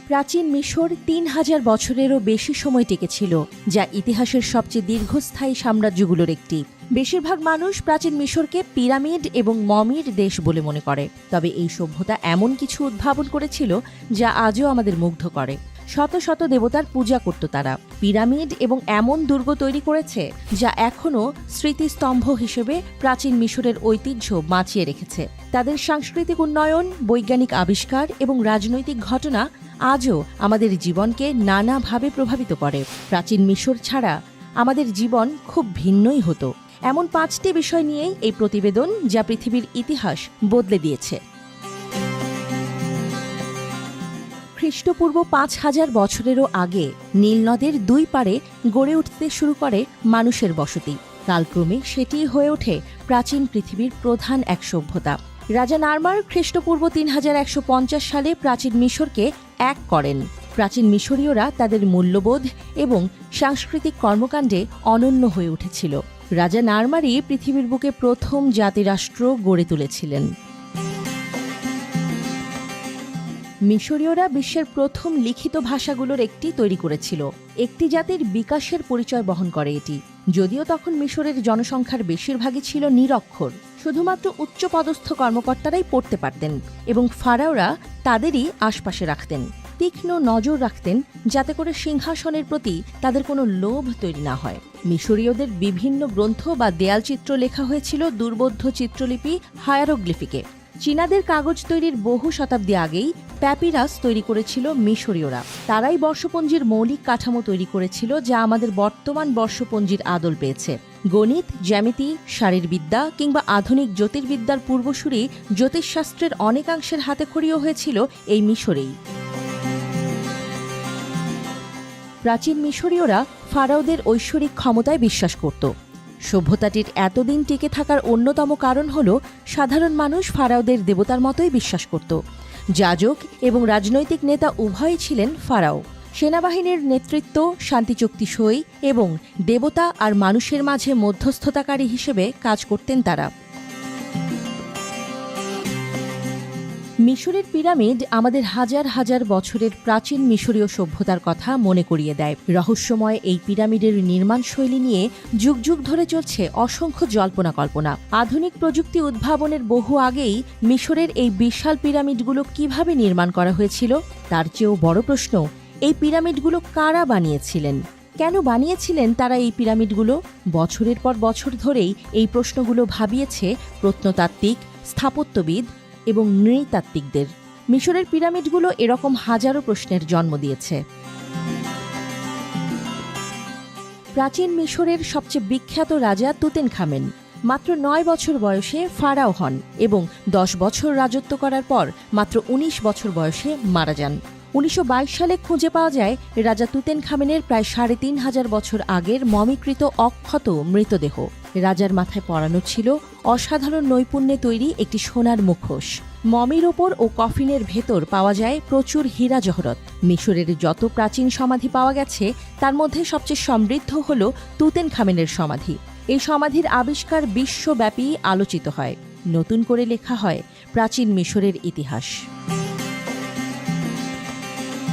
প্রাচীন মিশর ৩,০০০ বছরেরও বেশি সময় টিকেছিল, যা ইতিহাসের সবচেয়ে দীর্ঘস্থায়ী সাম্রাজ্যগুলোর একটি। বেশিরভাগ মানুষ প্রাচীন মিশরকে পিরামিড এবং মমির দেশ বলে মনে করে। তবে এই সভ্যতা এমন কিছু উদ্ভাবন করেছিল যা আজও আমাদের মুগ্ধ করে। শত শত দেবতার পূজা করত তারা। পিরামিড এবং এমন দুর্গ তৈরি করেছে যা এখনও স্মৃতিস্তম্ভ হিসেবে প্রাচীন মিশরের ঐতিহ্য বাঁচিয়ে রেখেছে। তাদের সাংস্কৃতিক উন্নয়ন, বৈজ্ঞানিক আবিষ্কার এবং রাজনৈতিক ঘটনা আজও আমাদের জীবনকে নানাভাবে প্রভাবিত করে। প্রাচীন মিশর ছাড়া আমাদের জীবন খুব ভিন্নই হতো। এমন 5টি বিষয় নিয়েই এই প্রতিবেদন, যা পৃথিবীর ইতিহাস বদলে দিয়েছে। খ্রিস্টপূর্ব ৫,০০০ বছরেরও আগে নীল নদের ২ পারে গড়ে উঠতে শুরু করে মানুষের বসতি। কালক্রমে সেটি হয়ে ওঠে প্রাচীন পৃথিবীর প্রধান এক সভ্যতা। রাজা নারমার খ্রিস্টপূর্ব ৩,১৫০ সালে প্রাচীন মিশরকে এক করেন। প্রাচীন মিশরীয়রা তাদের মূল্যবোধ এবং সাংস্কৃতিক কর্মকাণ্ডে অনন্য হয়ে উঠেছিল। রাজা নারমারই পৃথিবীর বুকে প্রথম জাতিরাষ্ট্র গড়ে তুলেছিলেন। মিশরীয়রা বিশ্বের প্রথম লিখিত ভাষাগুলোর একটি তৈরি করেছিল। একটি জাতির বিকাশের পরিচয় বহন করে এটি। যদিও তখন মিশরের জনসংখ্যার বেশিরভাগই ছিল নিরক্ষর, শুধুমাত্র উচ্চপদস্থ কর্মকর্তারাই পড়তে পারতেন এবং ফারাওরা তাদেরই আশপাশে রাখতেন। তীক্ষ্ণ নজর রাখতেন যাতে করে সিংহাসনের প্রতি তাদের কোনো লোভ তৈরি না হয়। মিশরীয়দের বিভিন্ন গ্রন্থ বা দেয়ালচিত্র লেখা হয়েছিল দুর্বোধ্য চিত্রলিপি হায়ারোগ্লিফিকে। চীনাদের কাগজ তৈরির বহু শতাব্দী আগেই প্যাপিরাস তৈরি করেছিল মিশরীয়রা। তারাই বর্ষপঞ্জির মৌলিক কাঠামো তৈরি করেছিল, যা আমাদের বর্তমান বর্ষপঞ্জির আদল পেয়েছে। গণিত, জ্যামিতি, শারীরবিদ্যা কিংবা আধুনিক জ্যোতির্বিদ্যার পূর্বসূরি জ্যোতিষশাস্ত্রের অনেকাংশের হাতেখড়িও হয়েছিল এই মিশরেই। প্রাচীন মিশরীয়রা ফারাওদের ঐশ্বরিক ক্ষমতায় বিশ্বাস করত। সভ্যতাটির এতদিন টিকে থাকার অন্যতম কারণ হল সাধারণ মানুষ ফারাওদের দেবতার মতোই বিশ্বাস করত। যাজক এবং রাজনৈতিক নেতা উভয়ই ছিলেন ফারাও। সেনাবাহিনীর নেতৃত্ব, শান্তিচুক্তি সই এবং দেবতা আর মানুষের মাঝে মধ্যস্থতাকারী হিসেবে কাজ করতেন তারা। মিশরের পিরামিড আমাদের হাজার হাজার বছরের প্রাচীন মিশরীয় সভ্যতার কথা মনে করিয়ে দেয়। রহস্যময় এই পিরামিডের নির্মাণ শৈলী নিয়ে যুগ যুগ ধরে চলছে অসংখ্য জল্পনা কল্পনা। আধুনিক প্রযুক্তি উদ্ভাবনের বহু আগেই মিশরের এই বিশাল পিরামিডগুলো কিভাবে নির্মাণ করা হয়েছিল, তার চেয়েও বড় প্রশ্ন, এই পিরামিডগুলো কারা বানিয়েছিলেন? কেন বানিয়েছিলেন তারা এই পিরামিডগুলো? বছরের পর বছর ধরেই এই প্রশ্নগুলো ভাবিয়েছে প্রত্নতাত্ত্বিক, স্থাপত্যবিদ এবং নৃতাত্ত্বিকদের। মিশরের পিরামিডগুলো এরকম হাজারো প্রশ্নের জন্ম দিয়েছে। প্রাচীন মিশরের সবচেয়ে বিখ্যাত রাজা তুতেনখামেন মাত্র ৯ বছর বয়সে ফারাও হন এবং ১০ বছর রাজত্ব করার পর মাত্র ১৯ বছর বয়সে মারা যান। ১৯২২ সালে খুঁজে পাওয়া যায় রাজা তুতেনখামেনের প্রায় ৩,৫০০ বছর আগের মমিকৃত অক্ষত মৃতদেহ। রাজার মাথায় পরানো ছিল অসাধারণ নৈপুণ্যে তৈরি একটি সোনার মুখোশ। মমির ওপর ও কফিনের ভেতর পাওয়া যায় প্রচুর হীরা জহরত। মিশরের যত প্রাচীন সমাধি পাওয়া গেছে তার মধ্যে সবচেয়ে সমৃদ্ধ হল তুতেনখামেনের সমাধি। এই সমাধির আবিষ্কার বিশ্বব্যাপী আলোচিত হয়। নতুন করে লেখা হয় প্রাচীন মিশরের ইতিহাস।